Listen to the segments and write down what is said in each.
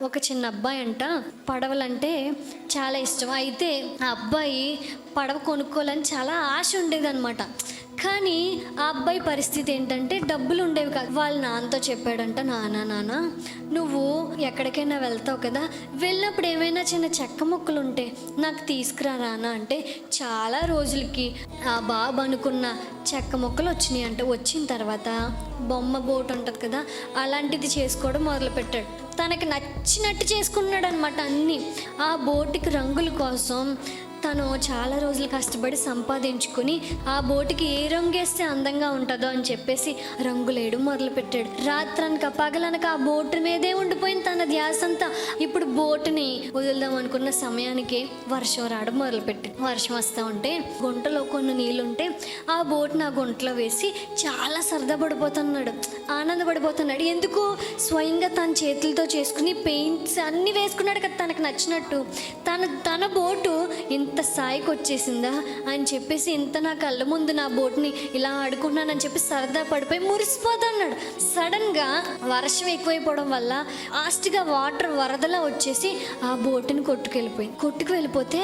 ఒక చిన్న అబ్బాయి అంట పడవలంటే చాలా ఇష్టం. అయితే ఆ అబ్బాయి పడవ కొనుక్కోవాలని చాలా ఆశ ఉండేదన్నమాట. కానీ ఆ అబ్బాయి పరిస్థితి ఏంటంటే డబ్బులు ఉండేవి కాదు. వాళ్ళ నాన్నతో చెప్పాడంట, నాన్న నువ్వు ఎక్కడికైనా వెళ్తావు కదా, వెళ్ళినప్పుడు ఏమైనా చిన్న చెక్క ముక్కలు ఉంటే నాకు తీసుకురా నాన్న అంటే చాలా రోజులకి ఆ బాబు అనుకున్న చెక్క ముక్కలు వచ్చినాయి అంటే. వచ్చిన తర్వాత బొమ్మ బోట్ ఉంటుంది కదా, అలాంటిది చేసుకోవడం మొదలుపెట్టాడు. తనకి నచ్చినట్టు చేసుకున్నాడు అనమాట అన్నీ. ఆ బోటుకి రంగుల కోసం తను చాలా రోజులు కష్టపడి సంపాదించుకుని ఆ బోటుకి ఏ రంగు వేస్తే అందంగా ఉంటుందో అని చెప్పేసి రంగులేయడం మొదలుపెట్టాడు. రాత్రనక పగలనక ఆ బోటు మీదే ఉండిపోయింది తన ధ్యాస అంతా. ఇప్పుడు బోటుని వదులుదాం అనుకున్న సమయానికి వర్షం రావడం మొదలుపెట్టింది. వర్షం వస్తూ ఉంటే గుంటలో కొన్ని నీళ్ళుంటే ఆ బోటుని ఆ గుంటలో వేసి చాలా సరదా పడిపోతున్నాడు, ఆనందపడిపోతున్నాడు. ఎందుకు? స్వయంగా తన చేతులతో చేసుకుని పెయింట్స్ అన్నీ వేసుకున్నాడు కదా తనకు నచ్చినట్టు. తన బోటు ఇంత స్థాయికి వచ్చేసిందా అని చెప్పేసి, ఇంత నా కళ్ళ ముందు నా బోట్ని ఇలా ఆడుకున్నానని చెప్పి సరదా పడిపోయి మురిసిపోతున్నాడు. సడన్గా వర్షం ఎక్కువైపోవడం వల్ల లాస్ట్గా వాటర్ వరదలా వచ్చేసి ఆ బోటుని కొట్టుకెళ్ళిపోతే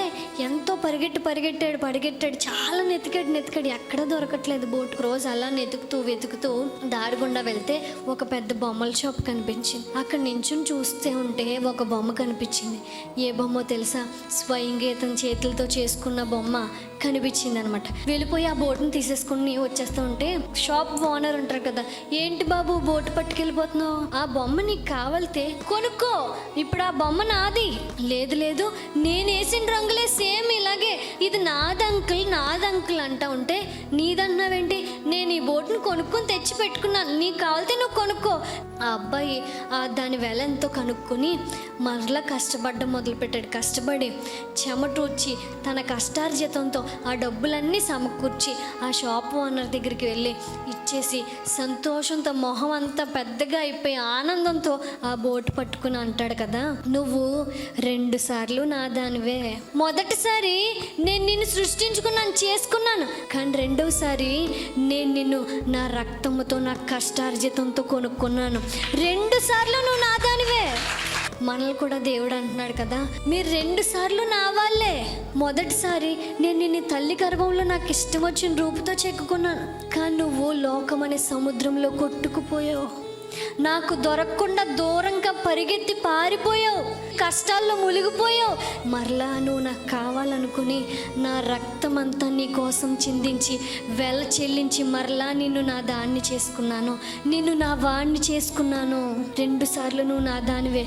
ఎంతో పరిగెట్టాడు, చాలా నెతికాడు, ఎక్కడ దొరకట్లేదు బోటు. రోజు అలా వెతుకుతూ దారి గుండా వెళ్తే ఒక పెద్ద బొమ్మల షాప్ కనిపించింది. అక్కడ నించుని చూస్తే ఉంటే ఒక బొమ్మ కనిపించింది. ఏ బొమ్మో తెలుసా? స్వయంగా తన చేతులతో చేసుకున్న బొమ్మ కనిపించింది అనమాట. వెళ్ళిపోయి ఆ బోటుని తీసేసుకుని వచ్చేస్తూ ఉంటే షాప్ ఓనర్ ఉంటారు కదా, ఏంటి బాబు బోటు పట్టుకెళ్ళిపోతున్నావు? ఆ బొమ్మ నీకు కావాలితే కొనుక్కో, ఇప్పుడు ఆ బొమ్మ నాది. లేదు నేను వేసిన రంగులే సేమ్ ఇలాగే, ఇది నాది అంకుల్ అంటా ఉంటే నీదన్నావేంటి? నేను ఈ బోటుని కొనుక్కొని తెచ్చి పెట్టుకున్నాను, నీకు కావాలితే నువ్వు కొనుక్కో. ఆ అబ్బాయి దాని వెల ఎంతో కనుక్కొని మరలా కష్టపడడం మొదలుపెట్టాడు. కష్టపడి చెమటూర్చి తన కష్టార్జితంతో ఆ డబ్బులన్నీ సమకూర్చి ఆ షాప్ ఓనర్ దగ్గరికి వెళ్ళి ఇచ్చేసి సంతోషంతో మొహం అంతా పెద్దగా అయిపోయి ఆనందంతో ఆ బోటు పట్టుకుని అంటాడు కదా, నువ్వు 2 సార్లు నా దానివే. మొదటిసారి నేను నిన్ను సృష్టించుకున్నాను, చేసుకున్నాను. కానీ 2వ సారి నేను నిన్ను నా రక్తంతో నా కష్టార్జితంతో కొనుక్కున్నాను. 2 సార్లు నువ్వు నా దానివే. మనల్ని కూడా దేవుడు అంటున్నాడు కదా, మీరు 2 సార్లు నా వాళ్ళే. మొదటిసారి నేను నిన్ను తల్లి గర్భంలో నాకు ఇష్టం వచ్చిన రూపుతో చెక్కుకున్నాను, కానీ నువ్వు లోకమనే సముద్రంలో కొట్టుకుపోయావు. నాకు దొరకకుండా దూరంగా పరిగెత్తి పారిపోయావు, కష్టాల్లో మునిగిపోయావు. మరలా నువ్వు నాకు కావాలనుకుని నా రక్తం అంతా నీ కోసం చిందించి వెల చెల్లించి మరలా నిన్ను నా దాన్ని చేసుకున్నాను, నిన్ను నా వాడిని చేసుకున్నాను. 2 సార్లు నువ్వు నా దానివే.